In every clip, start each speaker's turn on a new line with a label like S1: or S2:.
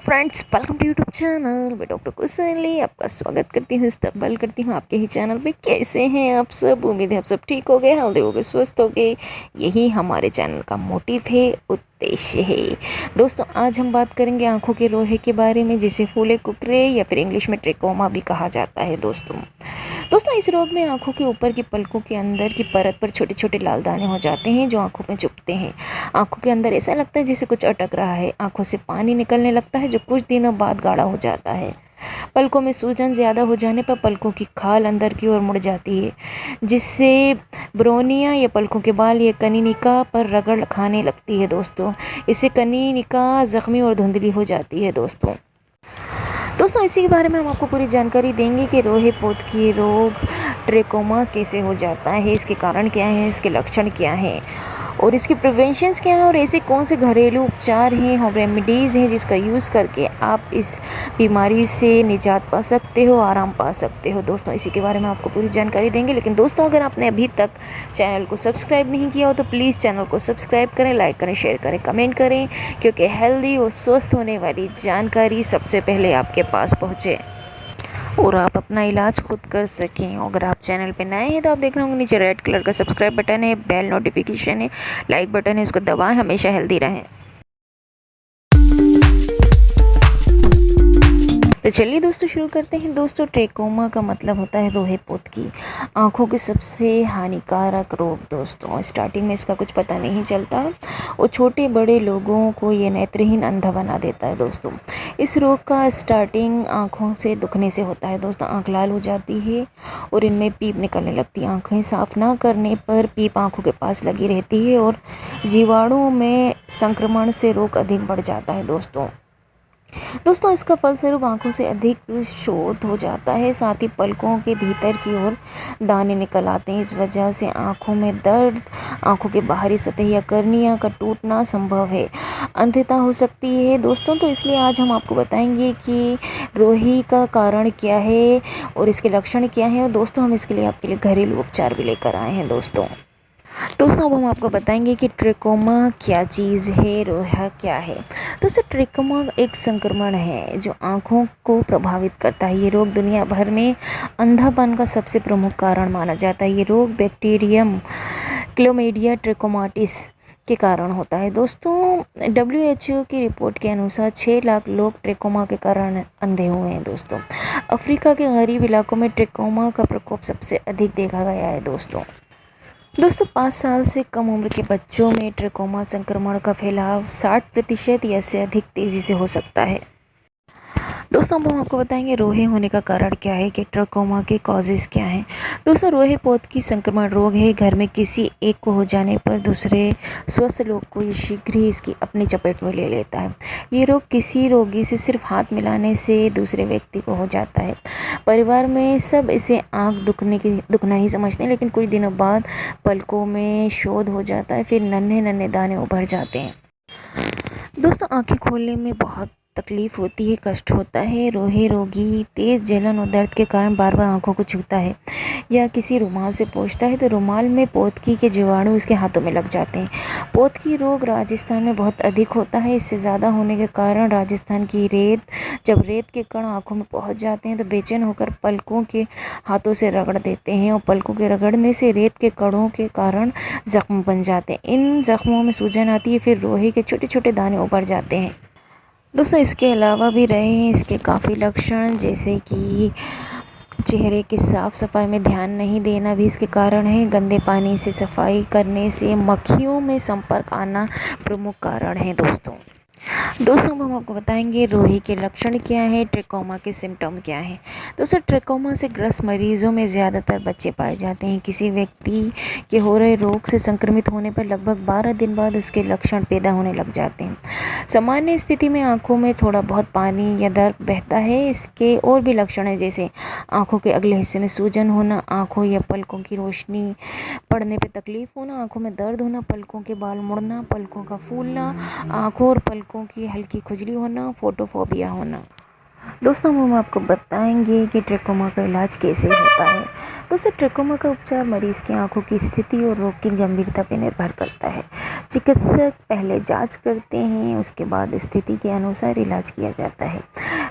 S1: Friends, welcome to YouTube channel. मैं doctor Kushali आपका स्वागत करती हूँ, इस्तकबाल करती हूँ आपके ही चैनल पे। कैसे हैं आप सब? उम्मीद है आप सब ठीक हो गए, हेल्दी हो गए, स्वस्थ हो गए। यही हमारे चैनल का मोटिव है, उद्देश्य है। दोस्तों, आज हम बात करेंगे आँखों के रोहे के बारे में, जिसे फूले कुकरे या फिर इंग्लिश में ट्रेकोमा भी कहा जाता है। दोस्तों इस रोग में आंखों के ऊपर की पलकों के अंदर की परत पर छोटे छोटे लाल दाने हो जाते हैं, जो आंखों में चुभते हैं। आंखों के अंदर ऐसा लगता है जैसे कुछ अटक रहा है। आंखों से पानी निकलने लगता है, जो कुछ दिनों बाद गाढ़ा हो जाता है। पलकों में सूजन ज़्यादा हो जाने पर पलकों की खाल अंदर की ओर मुड़ जाती है, जिससे ब्रोनिया या पलकों के बाल या कनीनिका पर रगड़ खाने लगती है। दोस्तों इससे कनीनिका जख्मी और धुंधली हो जाती है। दोस्तों इसी के बारे में हम आपको पूरी जानकारी देंगे कि रोहे पोत की रोग ट्रेकोमा कैसे हो जाता है, इसके कारण क्या है, इसके लक्षण क्या हैं और इसकी प्रिवेंशंस क्या है, और ऐसे कौन से घरेलू उपचार हैं, होम रेमेडीज़ हैं जिसका यूज़ करके आप इस बीमारी से निजात पा सकते हो, आराम पा सकते हो। दोस्तों इसी के बारे में आपको पूरी जानकारी देंगे। लेकिन दोस्तों, अगर आपने अभी तक चैनल को सब्सक्राइब नहीं किया हो तो प्लीज़ चैनल को सब्सक्राइब करें, लाइक करें, शेयर करें, कमेंट करें, क्योंकि हेल्दी और स्वस्थ होने वाली जानकारी सबसे पहले आपके पास पहुँचे और आप अपना इलाज खुद कर सकें। अगर आप चैनल पे नए हैं तो आप देख रहे होंगे नीचे रेड कलर का सब्सक्राइब बटन है, बेल नोटिफिकेशन है, लाइक बटन है, उसको दबाएं। हमेशा हेल्दी रहें। तो चलिए दोस्तों शुरू करते हैं। दोस्तों ट्रेकोमा का मतलब होता है रोहे पोत की आँखों के सबसे हानिकारक रोग। दोस्तों स्टार्टिंग में इसका कुछ पता नहीं चलता और छोटे बड़े लोगों को ये नेत्रहीन अंधा बना देता है। दोस्तों इस रोग का स्टार्टिंग आँखों से दुखने से होता है। दोस्तों आँख लाल हो जाती है और इनमें पीप निकलने लगती है। आँखें साफ ना करने पर पीप आँखों के पास लगी रहती है और जीवाणुओं में संक्रमण से रोग अधिक बढ़ जाता है। दोस्तों इसका फलस्वरूप आंखों से अधिक शोथ हो जाता है, साथ ही पलकों के भीतर की ओर दाने निकल आते हैं। इस वजह से आंखों में दर्द, आंखों के बाहरी सतह या कर्निया का टूटना संभव है, अंधता हो सकती है। दोस्तों तो इसलिए आज हम आपको बताएंगे कि रोही का कारण क्या है और इसके लक्षण क्या हैं। और दोस्तों हम इसके लिए आपके लिए घरेलू उपचार भी लेकर आए हैं। दोस्तों अब हम आपको बताएंगे कि ट्रेकोमा क्या चीज़ है, रोहा क्या है। दोस्तों ट्रेकोमा एक संक्रमण है जो आँखों को प्रभावित करता है। ये रोग दुनिया भर में अंधापन का सबसे प्रमुख कारण माना जाता है। ये रोग बैक्टीरियम क्लोमीडिया ट्रेकोमाटिस के कारण होता है। दोस्तों WHO की रिपोर्ट के अनुसार 6 लाख लोग ट्रेकोमा के कारण अंधे हुए हैं। अफ्रीका के गरीब इलाकों में ट्रेकोमा का प्रकोप सबसे अधिक देखा गया है। दोस्तों 5 साल से कम उम्र के बच्चों में ट्रेकोमा संक्रमण का फैलाव 60% या से अधिक तेज़ी से हो सकता है। दोस्तों अब हम आपको बताएंगे रोहे होने का कारण क्या है, कि ट्रेकोमा के कॉजेज़ क्या हैं। दोस्तों रोहे पोत की संक्रमण रोग है। घर में किसी एक को हो जाने पर दूसरे स्वस्थ लोग को ये शीघ्र ही इसकी अपनी चपेट में ले लेता है। ये रोग किसी रोगी से सिर्फ हाथ मिलाने से दूसरे व्यक्ति को हो जाता है। परिवार में सब इसे आँख दुखना ही समझते हैं, लेकिन कुछ दिनों बाद पलकों में शोध हो जाता है, फिर नन्हे नन्हे दाने उभर जाते हैं। दोस्तों आंखें खोलने में बहुत तकलीफ़ होती है, कष्ट होता है। रोहे रोगी तेज़ जलन और दर्द के कारण बार बार आंखों को छूता है या किसी रुमाल से पोंछता है तो रुमाल में पोतकी के जीवाणु उसके हाथों में लग जाते हैं। पोतकी रोग राजस्थान में बहुत अधिक होता है। इससे ज़्यादा होने के कारण राजस्थान की जब रेत के कण आंखों में पहुंच जाते हैं तो बेचैन होकर पलकों के हाथों से रगड़ देते हैं, और पलकों के रगड़ने से रेत के कणों के कारण जख्म बन जाते हैं। इन जख्मों में सूजन आती है, फिर रोहे के छोटे छोटे दाने उभर जाते हैं। दोस्तों इसके अलावा भी रहे हैं इसके काफ़ी लक्षण, जैसे कि चेहरे की साफ़ सफाई में ध्यान नहीं देना भी इसके कारण है। गंदे पानी से सफाई करने से मक्खियों में संपर्क आना प्रमुख कारण है। दोस्तों अब हम आपको बताएंगे रोही के लक्षण क्या है, ट्रेकोमा के सिम्टम क्या हैं। दोस्तों ट्रेकोमा से ग्रस्त मरीजों में ज़्यादातर बच्चे पाए जाते हैं। किसी व्यक्ति के हो रहे रोग से संक्रमित होने पर लगभग 12 दिन बाद उसके लक्षण पैदा होने लग जाते हैं। सामान्य स्थिति में आंखों में थोड़ा बहुत पानी या दर्द बहता है। इसके और भी लक्षण हैं, जैसे आंखों के अगले हिस्से में सूजन होना, आंखों या पलकों की रोशनी पड़ने पर तकलीफ होना, आंखों में दर्द होना, पलकों के बाल मुड़ना, पलकों का फूलना, आंखों और पलकों की हल्की खुजली होना, फोटोफोबिया होना। दोस्तों हम आपको बताएंगे कि ट्रेकोमा का इलाज कैसे होता है। दोस्तों ट्रेकोमा का उपचार मरीज़ की आंखों की स्थिति और रोग की गंभीरता पर निर्भर करता है। चिकित्सक पहले जांच करते हैं, उसके बाद स्थिति के अनुसार इलाज किया जाता है।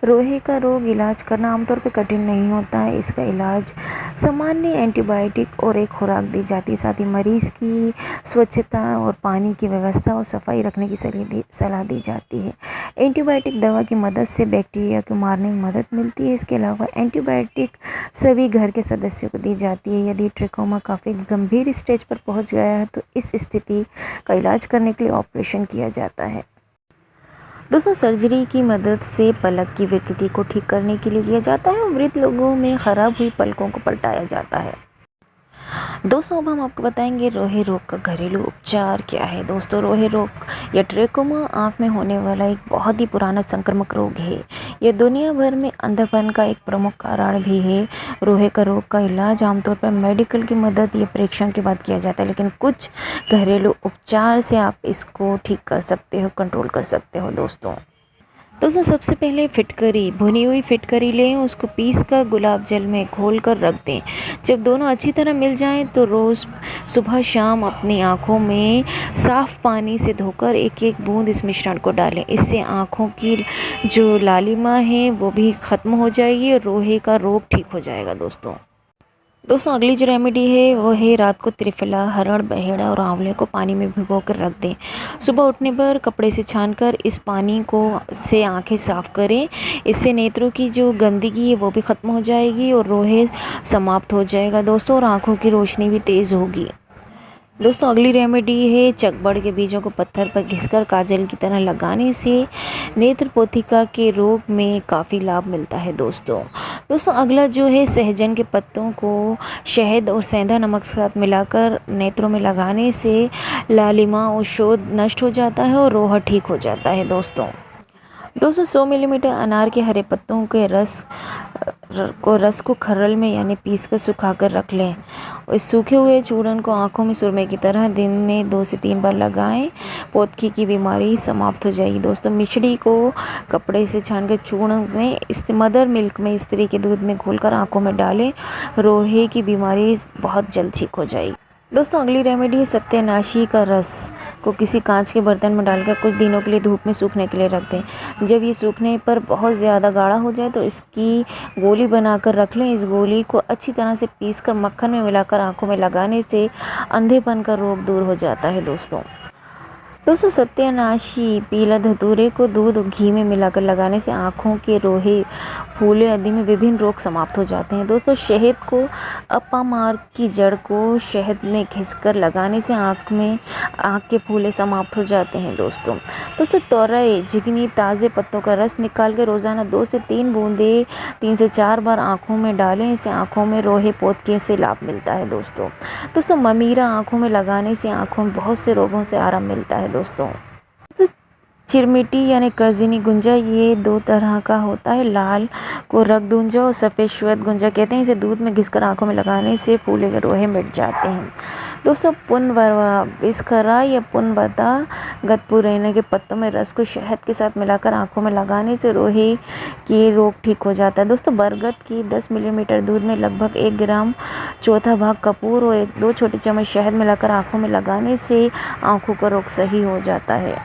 S1: रोहे का रोग इलाज करना आमतौर पर कठिन नहीं होता है। इसका इलाज सामान्य एंटीबायोटिक और एक खुराक दी जाती है। साथ ही मरीज़ की स्वच्छता और पानी की व्यवस्था और सफाई रखने की सलाह दी जाती है। एंटीबायोटिक दवा की मदद से बैक्टीरिया को मारने में मदद मिलती है। इसके अलावा एंटीबायोटिक सभी घर के सदस्यों को दी जाती है। यदि ट्रेकोमा काफ़ी गंभीर स्टेज पर पहुंच गया है तो इस स्थिति का इलाज करने के लिए ऑपरेशन किया जाता है। दोस्तों सर्जरी की मदद से पलक की विकृति को ठीक करने के लिए किया जाता है और मृत लोगों में खराब हुई पलकों को पलटाया जाता है। दोस्तों अब हम आपको बताएंगे रोहे रोग का घरेलू उपचार क्या है। दोस्तों रोहे रोग या ट्रेकोमा आँख में होने वाला एक बहुत ही पुराना संक्रामक रोग है। यह दुनिया भर में अंधापन का एक प्रमुख कारण भी है। रोहे का रोग का इलाज आमतौर पर मेडिकल की मदद या परीक्षण के बाद किया जाता है, लेकिन कुछ घरेलू उपचार से आप इसको ठीक कर सकते हो, कंट्रोल कर सकते हो। दोस्तों सबसे पहले फिटकरी, भुनी हुई फिटकरी लें, उसको पीस कर गुलाब जल में घोल कर रख दें। जब दोनों अच्छी तरह मिल जाएं तो रोज़ सुबह शाम अपनी आँखों में साफ़ पानी से धोकर एक एक बूंद इस मिश्रण को डालें। इससे आँखों की जो लालिमा है वो भी ख़त्म हो जाएगी और रोहे का रोग ठीक हो जाएगा। दोस्तों अगली जो रेमेडी है वो है रात को त्रिफला, हरड़, बहेड़ा और आंवले को पानी में भिगो कर रख दें। सुबह उठने पर कपड़े से छानकर इस पानी को से आंखें साफ़ करें। इससे नेत्रों की जो गंदगी है वो भी ख़त्म हो जाएगी और रोहे समाप्त हो जाएगा दोस्तों, और आंखों की रोशनी भी तेज़ होगी। दोस्तों अगली रेमेडी है चकबड़ के बीजों को पत्थर पर घिसकर काजल की तरह लगाने से नेत्र पोथिका के रोग में काफ़ी लाभ मिलता है। दोस्तों अगला जो है सहजन के पत्तों को शहद और सेंधा नमक के साथ मिलाकर नेत्रों में लगाने से लालिमा और शोथ नष्ट हो जाता है और रोहा ठीक हो जाता है। दोस्तों 100 मिलीमीटर अनार के हरे पत्तों के रस को खर्रल में यानी पीस कर सुखा कर रख लें। इस सूखे हुए चूर्ण को आंखों में सुरमे की तरह दिन में 2 से 3 बार लगाएं। पोतकी की बीमारी समाप्त हो जाएगी। दोस्तों मिश्री को कपड़े से छानकर चूर्ण में मदर मिल्क में स्त्री के दूध में घोलकर आंखों में डालें। रोहे की बीमारी बहुत जल्द ठीक हो जाएगी। दोस्तों अगली रेमेडी है सत्यानाशी का रस को किसी कांच के बर्तन में डालकर कुछ दिनों के लिए धूप में सूखने के लिए रख दें। जब ये सूखने पर बहुत ज़्यादा गाढ़ा हो जाए तो इसकी गोली बनाकर रख लें। इस गोली को अच्छी तरह से पीसकर मक्खन में मिलाकर आंखों में लगाने से अंधेपन का रोग दूर हो जाता है। दोस्तों सत्यानाशी पीला धतूरे को दूध और घी में मिलाकर लगाने से आँखों के रोहे, फूले आदि में विभिन्न रोग समाप्त हो जाते हैं। दोस्तों शहद को अपामार्ग की जड़ को शहद में घिसकर लगाने से आँख के फूले समाप्त हो जाते हैं। दोस्तों तोरई, झिंगनी, ताज़े पत्तों का रस निकाल के रोज़ाना 2 से 3 बूंदें 3 से 4 बार आँखों में डालें। इससे आँखों में रोहे पोतके से लाभ मिलता है। दोस्तों ममीरा आँखों में लगाने से आँखों में बहुत से रोगों से आराम मिलता है। दोस्तों चिरमिटी यानी कर्जनी गुंजा, ये 2 तरह का होता है। लाल को रक्त गुंजा और सफ़ेद श्वेत गुंजा कहते हैं। इसे दूध में घिसकर आंखों में लगाने से फूले के रोहे मिट जाते हैं। दोस्तों पुनवर्वा, बिस्खरा या पुनवता, गतपुरैना के पत्तों में रस को शहद के साथ मिलाकर आंखों में लगाने से रोहे के रोग ठीक हो जाता है। दोस्तों बरगद की 10 मिलीमीटर दूध में लगभग 1 ग्राम चौथा भाग कपूर और 2 छोटे चम्मच शहद मिलाकर आंखों में लगाने से आंखों का रोग सही हो जाता है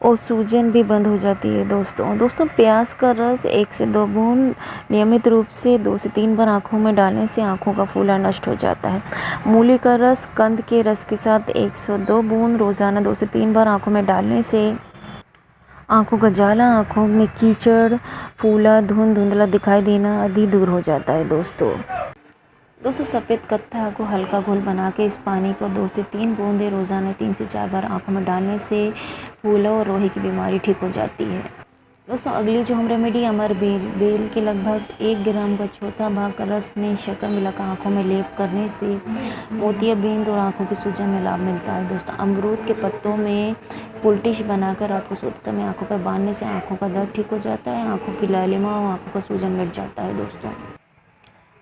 S1: और सूजन भी बंद हो जाती है। दोस्तों प्याज का रस 1 से 2 बूंद नियमित रूप से 2 से 3 बार आँखों में डालने से आँखों का फूला नष्ट हो जाता है। मूली का रस कंद के रस के साथ 1 से 2 बूंद रोज़ाना 2 से 3 बार आँखों में डालने से आँखों का जाला, आँखों में कीचड़, फूला, धुंधला दिखाई देना आदि दूर हो जाता है। दोस्तों सफ़ेद कत्था को हल्का घोल बना के इस पानी को 2 से 3 बूंदें रोज़ाना 3 से 4 बार आँखों में डालने से फूला और रोहे की बीमारी ठीक हो जाती है। दोस्तों अगली जो हम रेमेडी अमर बेल के लगभग 1 ग्राम का चौथा भाग का रस में शक्कर मिलाकर आँखों में लेप करने से मोतियाबिंद और आँखों की सूजन में लाभ मिलता है। दोस्तों अमरूद के पत्तों में पुलटिश बनाकर रात को सोते समय आँखों पर बांधने से आँखों का दर्द ठीक हो जाता है, आँखों की लालिमा और आँखों का सूजन मिट जाता है।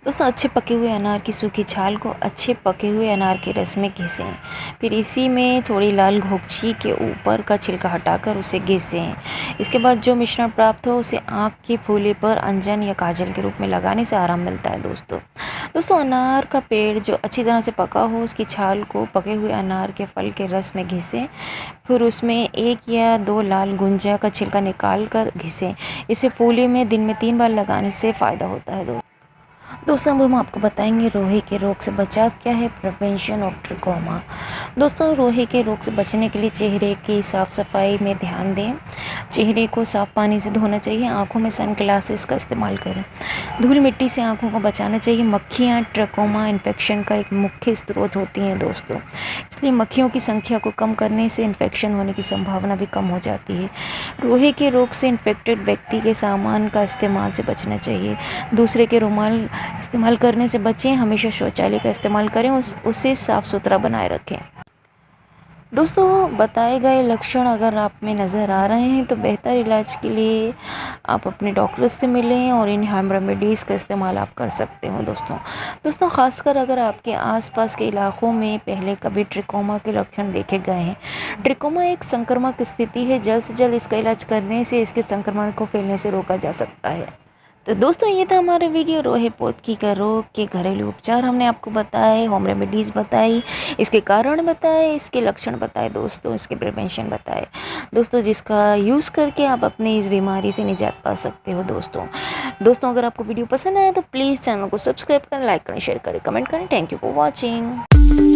S1: दोस्तों अच्छे पके हुए अनार की सूखी छाल को अच्छे पके हुए अनार के रस में घिसें। फिर इसी में थोड़ी लाल घोंघची के ऊपर का छिलका हटाकर उसे घिसें। इसके बाद जो मिश्रण प्राप्त हो उसे आँख के फूले पर अंजन या काजल के रूप में लगाने से आराम मिलता है दोस्तों। दोस्तों अनार का पेड़ जो अच्छी तरह से पका हो उसकी छाल को पके हुए अनार के फल के रस में घिसें। फिर उसमें 1 या 2 लाल गुंजा का छिलका निकाल कर घिसें। इसे फूले में दिन में 3 बार लगाने से फ़ायदा होता है दोस्तों। अब हम आपको बताएंगे रोहे के रोग से बचाव क्या है, प्रिवेंशन ऑफ ट्रिकोमा। दोस्तों रोहे के रोग से बचने के लिए चेहरे की साफ़ सफाई में ध्यान दें। चेहरे को साफ़ पानी से धोना चाहिए। आंखों में सन ग्लासेस का इस्तेमाल करें। धूल मिट्टी से आंखों को बचाना चाहिए। मक्खियाँ ट्रिकोमा इन्फेक्शन का एक मुख्य स्रोत होती हैं दोस्तों, इसलिए मक्खियों की संख्या को कम करने से इन्फेक्शन होने की संभावना भी कम हो जाती है। रोहे के रोग से इन्फेक्टेड व्यक्ति के सामान का इस्तेमाल से बचना चाहिए। दूसरे के रुमाल इस्तेमाल करने से बचें। हमेशा शौचालय का इस्तेमाल करें, उसे साफ़ सुथरा बनाए रखें। दोस्तों बताए गए लक्षण अगर आप में नज़र आ रहे हैं तो बेहतर इलाज के लिए आप अपने डॉक्टर से मिलें और इन होम रेमेडीज़ का इस्तेमाल आप कर सकते हो दोस्तों ख़ासकर अगर आपके आसपास के इलाक़ों में पहले कभी ट्रिकोमा के लक्षण देखे गए हैं। ट्रिकोमा एक संक्रामक स्थिति है, जल्द से जल्द इसका इलाज करने से इसके संक्रमण को फैलने से रोका जा सकता है। तो दोस्तों ये था हमारा वीडियो रोहे पोतकी का रोग के घरेलू उपचार। हमने आपको बताए, होम रेमेडीज़ बताई, इसके कारण बताए, इसके लक्षण बताए दोस्तों, इसके प्रिवेंशन बताए दोस्तों, जिसका यूज़ करके आप अपने इस बीमारी से निजात पा सकते हो दोस्तों अगर आपको वीडियो पसंद आए तो प्लीज़ चैनल को सब्सक्राइब करें, लाइक करें, शेयर करें, कमेंट करें। Thank you for watching.